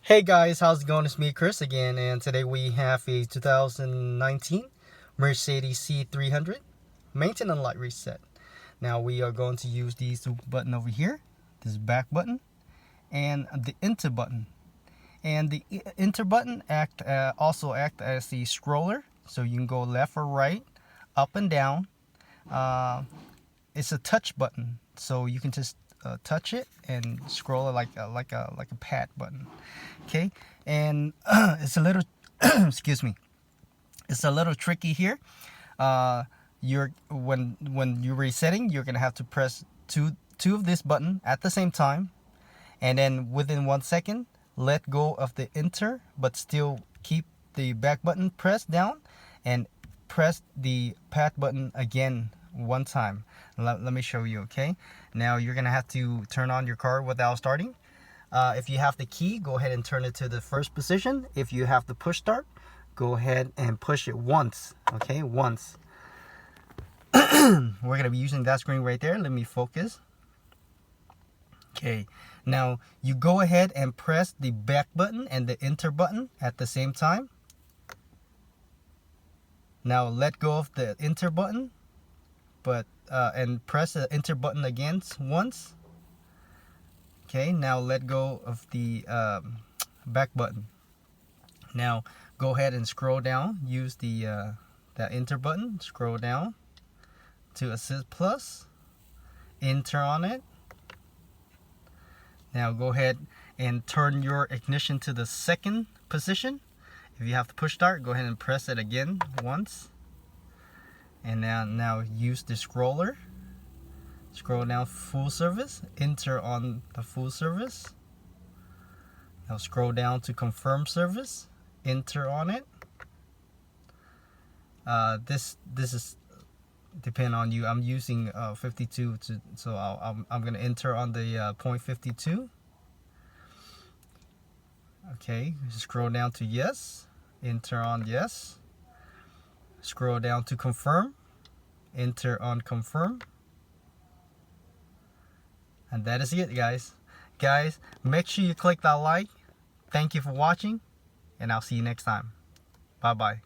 Hey guys, how's it going? It's me, Chris, again, and today we have a 2019 Mercedes C300 Maintenance Light Reset. Now we are going to use these two buttons over here, this back button and the enter button. And the enter button also act as the scroller, so you can go left or right, up and down. It's a touch button, so you can just touch it and scroll it like a pad button. Okay, and it's a little excuse me, it's a little tricky here. When you're resetting, you're gonna have to press two of this button at the same time, and then within 1 second let go of the enter, but still keep the back button pressed down, and press the pad button again one time. Let me show you. Okay, now you're gonna have to turn on your car without starting. If you have the key, go ahead and turn it to the first position. If you have the push start, go ahead and push it once. Okay, once. We're gonna be using that screen right there. Let me focus. Okay, now you go ahead and press the back button and the enter button at the same time. Now let go of the enter button, and press the enter button again once. Okay, now let go of the back button. Now go ahead and scroll down. Use the that enter button. Scroll down to assist plus. Enter on it. Now go ahead and turn your ignition to the second position. If you have to push start, go ahead and press it again once. And now use the scroller. Scroll down full service. Enter on the full service. Now scroll down to confirm service. Enter on it. This is depend on you. I'm using 52 so I'm gonna enter on the point 52. Okay, scroll down to yes. Enter on yes. Scroll down to confirm. Enter on confirm. And that is it, guys. Guys, make sure you click that like. Thank you for watching, and I'll see you next time. Bye bye.